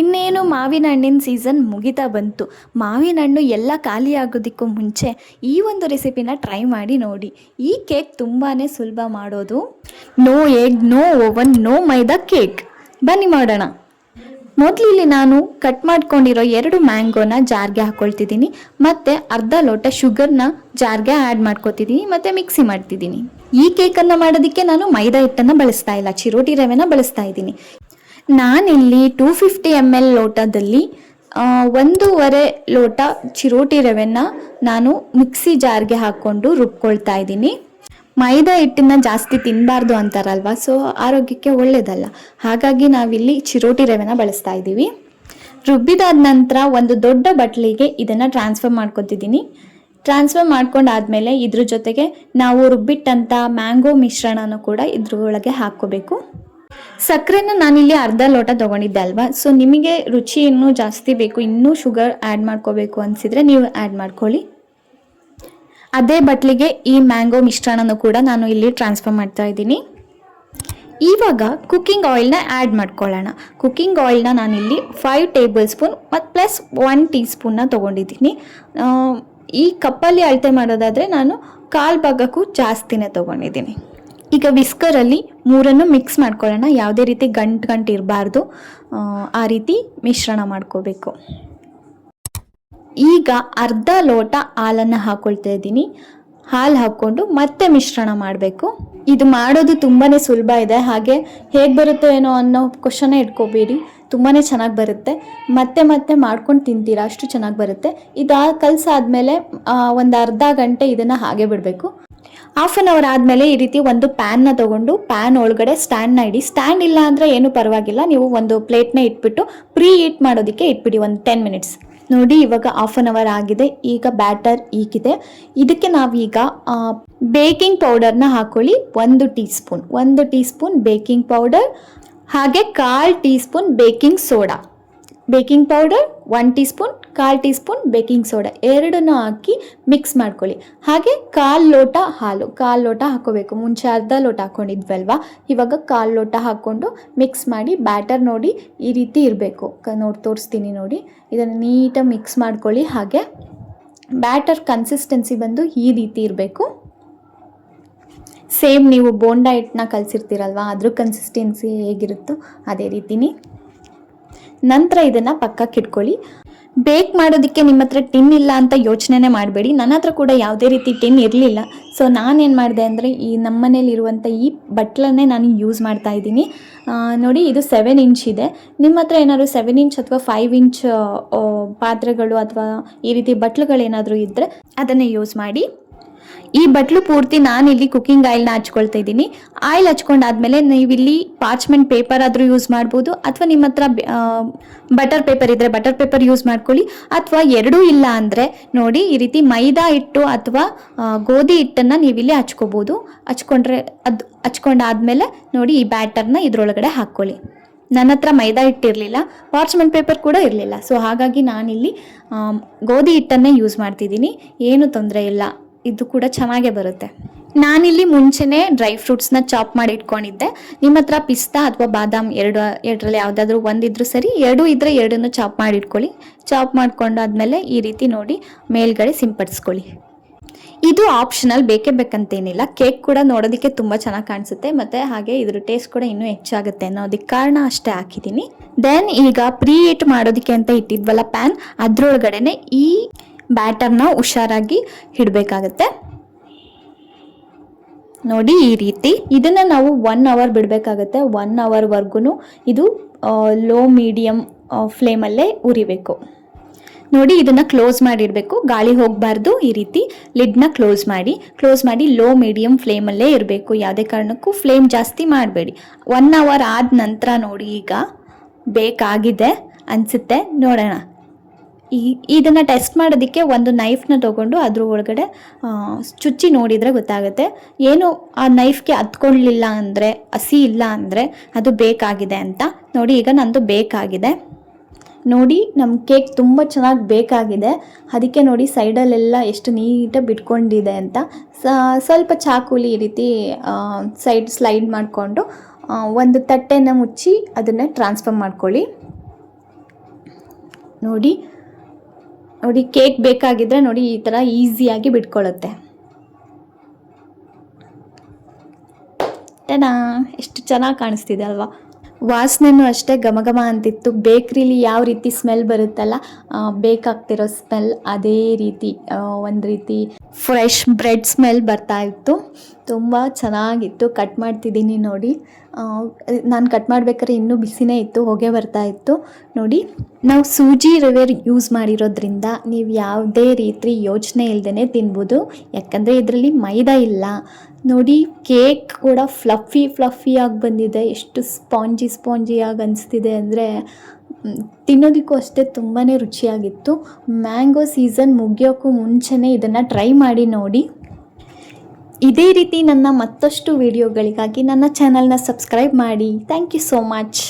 ಇನ್ನೇನು ಮಾವಿನ ಹಣ್ಣಿನ ಸೀಸನ್ ಮುಗಿತಾ ಬಂತು. ಮಾವಿನ ಹಣ್ಣು ಎಲ್ಲ ಖಾಲಿ ಆಗೋದಕ್ಕೂ ಮುಂಚೆ ಈ ಒಂದು ರೆಸಿಪಿನ ಟ್ರೈ ಮಾಡಿ ನೋಡಿ. ಈ ಕೇಕ್ ತುಂಬಾ ಸುಲಭ ಮಾಡೋದು. No egg, no oven, no maida cake. ಬನ್ನಿ ಮಾಡೋಣ. ಮೊದಲಿಲ್ಲಿ ನಾನು ಕಟ್ ಮಾಡ್ಕೊಂಡಿರೋ 2 ಮ್ಯಾಂಗೋನ ಜಾರ್ಗೆ ಹಾಕ್ಕೊಳ್ತಿದ್ದೀನಿ. ಮತ್ತು ಅರ್ಧ ಲೋಟ ಶುಗರ್ನ ಜಾರ್ಗೆ ಆ್ಯಡ್ ಮಾಡ್ಕೊತಿದ್ದೀನಿ ಮತ್ತು ಮಿಕ್ಸಿ ಮಾಡ್ತಿದ್ದೀನಿ. ಈ ಕೇಕನ್ನು ಮಾಡೋದಕ್ಕೆ ನಾನು ಮೈದಾ ಹಿಟ್ಟನ್ನು ಬಳಸ್ತಾ ಇಲ್ಲ, ಚಿರೋಟಿ ರವೆನ ಬಳಸ್ತಾ ಇದ್ದೀನಿ. ನಾನಿಲ್ಲಿ 250 ml ಲೋಟದಲ್ಲಿ 1.5 ಲೋಟ ಚಿರೋಟಿ ರವೆನ ನಾನು ಮಿಕ್ಸಿ ಜಾರ್ಗೆ ಹಾಕ್ಕೊಂಡು ರುಬ್ಕೊಳ್ತಾ ಇದ್ದೀನಿ. ಮೈದಾ ಹಿಟ್ಟನ್ನ ಜಾಸ್ತಿ ತಿನ್ನಬಾರ್ದು ಅಂತಾರಲ್ವ, ಸೊ ಆರೋಗ್ಯಕ್ಕೆ ಒಳ್ಳೆಯದಲ್ಲ. ಹಾಗಾಗಿ ನಾವಿಲ್ಲಿ ಚಿರೋಟಿ ರವೆನ ಬಳಸ್ತಾ ಇದ್ದೀವಿ. ರುಬ್ಬಿದಾದ ನಂತರ ಒಂದು ದೊಡ್ಡ ಬಟ್ಲಿಗೆ ಇದನ್ನು ಟ್ರಾನ್ಸ್ಫರ್ ಮಾಡ್ಕೊತಿದ್ದೀನಿ. ಟ್ರಾನ್ಸ್ಫರ್ ಮಾಡ್ಕೊಂಡಾದ್ಮೇಲೆ ಇದ್ರ ಜೊತೆಗೆ ನಾವು ರುಬ್ಬಿಟ್ಟಂಥ ಮ್ಯಾಂಗೋ ಮಿಶ್ರಣನೂ ಕೂಡ ಇದ್ರೊಳಗೆ ಹಾಕ್ಕೋಬೇಕು. ಸಕ್ಕರೆನ ನಾನಿಲ್ಲಿ ಅರ್ಧ ಲೋಟ ತೊಗೊಂಡಿದ್ದೆ ಅಲ್ವಾ, ಸೊ ನಿಮಗೆ ರುಚಿ ಇನ್ನೂ ಜಾಸ್ತಿ ಬೇಕು, ಇನ್ನೂ ಶುಗರ್ ಆ್ಯಡ್ ಮಾಡ್ಕೋಬೇಕು ಅನಿಸಿದರೆ ನೀವು ಆ್ಯಡ್ ಮಾಡ್ಕೊಳ್ಳಿ. ಅದೇ ಬಟ್ಲಿಗೆ ಈ ಮ್ಯಾಂಗೋ ಮಿಶ್ರಣನೂ ಕೂಡ ನಾನು ಇಲ್ಲಿ ಟ್ರಾನ್ಸ್ಫರ್ ಮಾಡ್ತಾ ಇದ್ದೀನಿ. ಇವಾಗ ಕುಕ್ಕಿಂಗ್ ಆಯಿಲ್ನ ಆ್ಯಡ್ ಮಾಡ್ಕೊಳ್ಳೋಣ. ಕುಕ್ಕಿಂಗ್ ಆಯಿಲ್ನ ನಾನಿಲ್ಲಿ 5 ಟೇಬಲ್ ಸ್ಪೂನ್ ಮತ್ತು ಪ್ಲಸ್ 1 ಟೀ ಸ್ಪೂನ್ನ ತೊಗೊಂಡಿದ್ದೀನಿ. ಈ ಕಪ್ಪಲ್ಲಿ ಅಳತೆ ಮಾಡೋದಾದರೆ ನಾನು 1/4 ಭಾಗಕ್ಕೂ ಜಾಸ್ತಿನೇ ತೊಗೊಂಡಿದ್ದೀನಿ. ಈಗ ವಿಸ್ಕರಲ್ಲಿ 3 ಮಿಕ್ಸ್ ಮಾಡ್ಕೊಳ್ಳೋಣ. ಯಾವುದೇ ರೀತಿ ಗಂಟು ಇರಬಾರ್ದು, ಆ ರೀತಿ ಮಿಶ್ರಣ ಮಾಡ್ಕೋಬೇಕು. ಈಗ ಅರ್ಧ ಲೋಟ ಹಾಲನ್ನು ಹಾಕ್ಕೊಳ್ತಾ ಇದ್ದೀನಿ. ಹಾಲು ಹಾಕ್ಕೊಂಡು ಮತ್ತೆ ಮಿಶ್ರಣ ಮಾಡಬೇಕು. ಇದು ಮಾಡೋದು ತುಂಬಾ ಸುಲಭ ಇದೆ. ಹಾಗೆ ಹೇಗೆ ಬರುತ್ತೋ ಏನೋ ಅನ್ನೋ ಕ್ವಶನೇ ಇಟ್ಕೋಬೇಡಿ, ತುಂಬಾ ಚೆನ್ನಾಗಿ ಬರುತ್ತೆ. ಮತ್ತೆ ಮತ್ತೆ ಮಾಡ್ಕೊಂಡು ತಿಂತೀರಾ, ಅಷ್ಟು ಚೆನ್ನಾಗಿ ಬರುತ್ತೆ. ಕಲಸಾದ್ಮೇಲೆ ಒಂದು ಅರ್ಧ ಗಂಟೆ ಇದನ್ನು ಹಾಗೆ ಬಿಡಬೇಕು. ಹಾಫ್ ಆನ್ ಅವರ್ ಆದಮೇಲೆ ಈ ರೀತಿ ಒಂದು ಪ್ಯಾನ್ನ ತೊಗೊಂಡು ಪ್ಯಾನ್ ಒಳಗಡೆ ಸ್ಟ್ಯಾಂಡ್ನ ಇಡಿ. ಸ್ಟ್ಯಾಂಡ್ ಇಲ್ಲ ಅಂದರೆ ಏನೂ ಪರವಾಗಿಲ್ಲ, ನೀವು ಒಂದು ಪ್ಲೇಟ್ನ ಇಟ್ಬಿಟ್ಟು ಪ್ರೀ ಹೀಟ್ ಮಾಡೋದಕ್ಕೆ ಇಟ್ಬಿಡಿ ಒಂದು 10 ಮಿನಿಟ್ಸ್. ನೋಡಿ, ಇವಾಗ ಹಾಫ್ ಆನ್ ಅವರ್ ಆಗಿದೆ. ಈಗ ಬ್ಯಾಟರ್ ಈಗಿದೆ. ಇದಕ್ಕೆ ನಾವೀಗ ಬೇಕಿಂಗ್ ಪೌಡರ್ನ ಹಾಕ್ಕೊಳ್ಳಿ. 1 ಟೀ ಸ್ಪೂನ್ ಬೇಕಿಂಗ್ ಪೌಡರ್, ಹಾಗೆ 1/4 tea spoon baking soda. Baking powder 1 tea spoon, 1/4 tea spoon baking soda, ಎರಡನ್ನೂ ಹಾಕಿ ಮಿಕ್ಸ್ ಮಾಡ್ಕೊಳ್ಳಿ. ಹಾಗೆ 1/4 ಲೋಟ ಹಾಲು, 1/4 ಲೋಟ ಹಾಕ್ಕೋಬೇಕು. ಮುಂಚೆ ಅರ್ಧ ಲೋಟ ಹಾಕ್ಕೊಂಡಿದ್ವಲ್ವ, ಇವಾಗ 1/4 ಲೋಟ ಹಾಕ್ಕೊಂಡು ಮಿಕ್ಸ್ ಮಾಡಿ. ಬ್ಯಾಟರ್ ನೋಡಿ ಈ ರೀತಿ ಇರಬೇಕು. ತೋರಿಸ್ತೀನಿ ನೋಡಿ. ಇದನ್ನು ನೀಟಾಗಿ ಮಿಕ್ಸ್ ಮಾಡ್ಕೊಳ್ಳಿ. ಹಾಗೆ ಬ್ಯಾಟರ್ ಕನ್ಸಿಸ್ಟೆನ್ಸಿ ಬಂದು ಈ ರೀತಿ ಇರಬೇಕು. ಸೇಮ್ ನೀವು ಬೋಂಡಾ ಹಿಟ್ಟನ್ನ ಕಲಸಿರ್ತೀರಲ್ವ, ಅದ್ರ ಕನ್ಸಿಸ್ಟೆನ್ಸಿ ಹೇಗಿರುತ್ತೋ ಅದೇ ರೀತಿನೇ. ನಂತರ ಇದನ್ನು ಪಕ್ಕಕ್ಕೆ ಇಟ್ಕೊಳ್ಳಿ. ಬೇಕ್ ಮಾಡೋದಕ್ಕೆ ನಿಮ್ಮ ಹತ್ರ ಟಿನ್ ಇಲ್ಲ ಅಂತ ಯೋಚನೆ ಮಾಡಬೇಡಿ. ನನ್ನ ಹತ್ರ ಕೂಡ ಯಾವುದೇ ರೀತಿ ಟಿನ್ ಇರಲಿಲ್ಲ. ಸೊ ನಾನೇನು ಮಾಡಿದೆ ಅಂದರೆ ಈ ನಮ್ಮನೇಲಿರುವಂಥ ಈ ಬಟ್ಲನ್ನೇ ನಾನು ಯೂಸ್ ಮಾಡ್ತಾ ಇದ್ದೀನಿ. ನೋಡಿ, ಇದು 7 ಇಂಚ್ ಇದೆ. ನಿಮ್ಮ ಹತ್ರ ಏನಾದರೂ 7 ಇಂಚ್ ಅಥವಾ 5 ಇಂಚ್ ಪಾತ್ರೆಗಳು ಅಥವಾ ಈ ರೀತಿ ಬಟ್ಲುಗಳೇನಾದರೂ ಇದ್ದರೆ ಅದನ್ನೇ ಯೂಸ್ ಮಾಡಿ. ಈ ಬಟ್ಲು ಪೂರ್ತಿ ನಾನಿಲ್ಲಿ ಕುಕ್ಕಿಂಗ್ ಆಯಿಲ್ನ ಹಚ್ಕೊಳ್ತಾ ಇದ್ದೀನಿ. ಆಯಿಲ್ ಹಚ್ಕೊಂಡಾದ್ಮೇಲೆ ನೀವಿಲ್ಲಿ ಪಾರ್ಚ್ಮೆಂಟ್ ಪೇಪರ್ ಆದರೂ ಯೂಸ್ ಮಾಡ್ಬೋದು, ಅಥವಾ ನಿಮ್ಮ ಹತ್ರ ಬಟರ್ ಪೇಪರ್ ಇದ್ದರೆ ಬಟರ್ ಪೇಪರ್ ಯೂಸ್ ಮಾಡ್ಕೊಳ್ಳಿ. ಅಥವಾ ಎರಡೂ ಇಲ್ಲ ಅಂದರೆ ನೋಡಿ, ಈ ರೀತಿ ಮೈದಾ ಹಿಟ್ಟು ಅಥವಾ ಗೋಧಿ ಹಿಟ್ಟನ್ನು ನೀವಿಲ್ಲಿ ಹಚ್ಕೋಬೋದು. ಹಚ್ಕೊಂಡಾದ್ಮೇಲೆ ನೋಡಿ, ಈ ಬ್ಯಾಟರ್ನ ಇದರೊಳಗಡೆ ಹಾಕ್ಕೊಳ್ಳಿ. ನನ್ನ ಹತ್ರ ಮೈದಾ ಹಿಟ್ಟಿರಲಿಲ್ಲ, ಪಾರ್ಚ್ಮೆಂಟ್ ಪೇಪರ್ ಕೂಡ ಇರಲಿಲ್ಲ. ಸೊ ಹಾಗಾಗಿ ನಾನಿಲ್ಲಿ ಗೋಧಿ ಹಿಟ್ಟನ್ನೇ ಯೂಸ್ ಮಾಡ್ತಿದ್ದೀನಿ. ಏನೂ ತೊಂದರೆ ಇಲ್ಲ, ಇದು ಕೂಡ ಚೆನ್ನಾಗೇ ಬರುತ್ತೆ. ನಾನಿಲ್ಲಿ ಮುಂಚೆನೇ ಡ್ರೈ ಫ್ರೂಟ್ಸ್ನ ಚಾಪ್ ಮಾಡಿ ಇಟ್ಕೊಂಡಿದ್ದೆ. ನಿಮ್ಮ ಹತ್ರ ಪಿಸ್ತಾ ಅಥವಾ ಬಾದಾಮ್ ಎರಡರಲ್ಲಿ ಯಾವುದಾದ್ರೂ ಒಂದಿದ್ರೂ ಸರಿ, 2 ಇದ್ದರೆ 2 ಚಾಪ್ ಮಾಡಿ ಇಟ್ಕೊಳ್ಳಿ. ಚಾಪ್ ಮಾಡ್ಕೊಂಡಾದ್ಮೇಲೆ ಈ ರೀತಿ ನೋಡಿ ಮೇಲ್ಗಡೆ ಸಿಂಪಡಿಸ್ಕೊಳ್ಳಿ. ಇದು ಆಪ್ಷನಲ್, ಬೇಕೇ ಬೇಕಂತೇನಿಲ್ಲ. ಕೇಕ್ ಕೂಡ ನೋಡೋದಕ್ಕೆ ತುಂಬ ಚೆನ್ನಾಗಿ ಕಾಣಿಸುತ್ತೆ, ಮತ್ತು ಹಾಗೆ ಇದ್ರ ಟೇಸ್ಟ್ ಕೂಡ ಇನ್ನೂ ಹೆಚ್ಚಾಗುತ್ತೆ ಅನ್ನೋದಕ್ಕೆ ಕಾರಣ ಅಷ್ಟೇ ಹಾಕಿದ್ದೀನಿ. ದೆನ್ ಈಗ ಪ್ರೀ ಹೀಟ್ ಮಾಡೋದಕ್ಕೆ ಅಂತ ಇಟ್ಟಿದ್ವಲ್ಲ ಪ್ಯಾನ್, ಅದರೊಳಗಡೆ ಈ ಬ್ಯಾಟರ್ನ ಹುಷಾರಾಗಿ ಇಡಬೇಕಾಗತ್ತೆ. ನೋಡಿ ಈ ರೀತಿ ಇದನ್ನು ನಾವು 1 ಅವರ್ ಬಿಡಬೇಕಾಗತ್ತೆ. 1 ಅವರ್ವರೆಗೂ ಇದು ಲೋ ಮೀಡಿಯಮ್ ಫ್ಲೇಮಲ್ಲೇ ಉರಿಬೇಕು. ನೋಡಿ, ಇದನ್ನು ಕ್ಲೋಸ್ ಮಾಡಿಡಬೇಕು, ಗಾಳಿ ಹೋಗಬಾರ್ದು. ಈ ರೀತಿ ಲಿಡ್ನ ಕ್ಲೋಸ್ ಮಾಡಿ ಲೋ ಮೀಡಿಯಮ್ ಫ್ಲೇಮಲ್ಲೇ ಇರಬೇಕು. ಯಾವುದೇ ಕಾರಣಕ್ಕೂ ಫ್ಲೇಮ್ ಜಾಸ್ತಿ ಮಾಡಬೇಡಿ. 1 ಅವರ್ ಆದ ನಂತರ ನೋಡಿ, ಈಗ ಬೇಕಾಗಿದೆ ಅನಿಸುತ್ತೆ. ನೋಡೋಣ. ಇದನ್ನು ಟೆಸ್ಟ್ ಮಾಡೋದಕ್ಕೆ ಒಂದು ನೈಫ್ನ ತೊಗೊಂಡು ಅದ್ರ ಒಳಗಡೆ ಚುಚ್ಚಿ ನೋಡಿದರೆ ಗೊತ್ತಾಗುತ್ತೆ. ಏನು ಆ ನೈಫ್ಗೆ ಹತ್ಕೊಳ್ಳಲಿಲ್ಲ ಅಂದರೆ, ಹಸಿ ಇಲ್ಲ ಅಂದರೆ ಅದು ಬೇಕಾಗಿದೆ ಅಂತ. ನೋಡಿ, ಈಗ ನಂದು ಬೇಕಾಗಿದೆ. ನೋಡಿ, ನಮ್ಮ ಕೇಕ್ ತುಂಬ ಚೆನ್ನಾಗಿ ಬೇಕಾಗಿದೆ. ಅದಕ್ಕೆ ನೋಡಿ ಸೈಡಲ್ಲೆಲ್ಲ ಎಷ್ಟು ನೀಟಾಗಿ ಬಿಟ್ಕೊಂಡಿದೆ ಅಂತ. ಸ್ವಲ್ಪ ಚಾಕುಲಿ ಈ ರೀತಿ ಸ್ಲೈಡ್ ಮಾಡಿಕೊಂಡು ಒಂದು ತಟ್ಟೆನ ಮುಚ್ಚಿ ಅದನ್ನು ಟ್ರಾನ್ಸ್ಫರ್ ಮಾಡ್ಕೊಳ್ಳಿ. ನೋಡಿ ನೋಡಿ, ಕೇಕ್ ಬೇಕಾಗಿದ್ದರೆ ನೋಡಿ ಈ ಥರ ಈಸಿಯಾಗಿ ಬಿಟ್ಕೊಳ್ಳುತ್ತೆ. ಟನಾ, ಎಷ್ಟು ಚೆನ್ನಾಗಿ ಕಾಣಿಸ್ತಿದೆ ಅಲ್ವಾ? ವಾಸನೆನೂ ಅಷ್ಟೇ ಘಮ ಅಂತಿತ್ತು. ಬೇಕ್ರಿಲಿ ಯಾವ ರೀತಿ ಸ್ಮೆಲ್ ಬರುತ್ತಲ್ಲ, ಬೇಕಾಗ್ತಿರೋ ಸ್ಮೆಲ್ ಅದೇ ರೀತಿ ಒಂದು ರೀತಿ ಫ್ರೆಶ್ ಬ್ರೆಡ್ ಸ್ಮೆಲ್ ಬರ್ತಾ ಇತ್ತು. ತುಂಬ ಚೆನ್ನಾಗಿತ್ತು. ಕಟ್ ಮಾಡ್ತಿದ್ದೀನಿ ನೋಡಿ. ನಾನು ಕಟ್ ಮಾಡ್ಬೇಕಾದ್ರೆ ಇನ್ನೂ ಬಿಸಿನೇ ಇತ್ತು, ಹೊಗೆ ಬರ್ತಾ ಇತ್ತು ನೋಡಿ. ನಾವು ಸೂಜಿ ರವೆ ಯೂಸ್ ಮಾಡಿರೋದ್ರಿಂದ ನೀವು ಯಾವುದೇ ರೀತಿ ಯೋಚನೆ ಇಲ್ಲದೇ ತಿನ್ಬೋದು, ಯಾಕಂದರೆ ಇದರಲ್ಲಿ ಮೈದಾ ಇಲ್ಲ. ನೋಡಿ, ಕೇಕ್ ಕೂಡ ಫ್ಲಫಿಯಾಗಿ ಬಂದಿದೆ. ಎಷ್ಟು ಸ್ಪಾಂಜಿಯಾಗಿ ಅನಿಸ್ತಿದೆ ಅಂದರೆ ತಿನ್ನೋದಕ್ಕೂ ಅಷ್ಟೇ ತುಂಬಾ ರುಚಿಯಾಗಿತ್ತು. ಮ್ಯಾಂಗೋ ಸೀಸನ್ ಮುಗಿಯೋಕ್ಕೂ ಮುಂಚೆನೇ ಇದನ್ನು ಟ್ರೈ ಮಾಡಿ ನೋಡಿ. ಇದೇ ರೀತಿ ನನ್ನ ಮತ್ತಷ್ಟು ವಿಡಿಯೋಗಳಿಗಾಗಿ ನನ್ನ ಚಾನಲ್ನ ಸಬ್ಸ್ಕ್ರೈಬ್ ಮಾಡಿ. Thank you so much.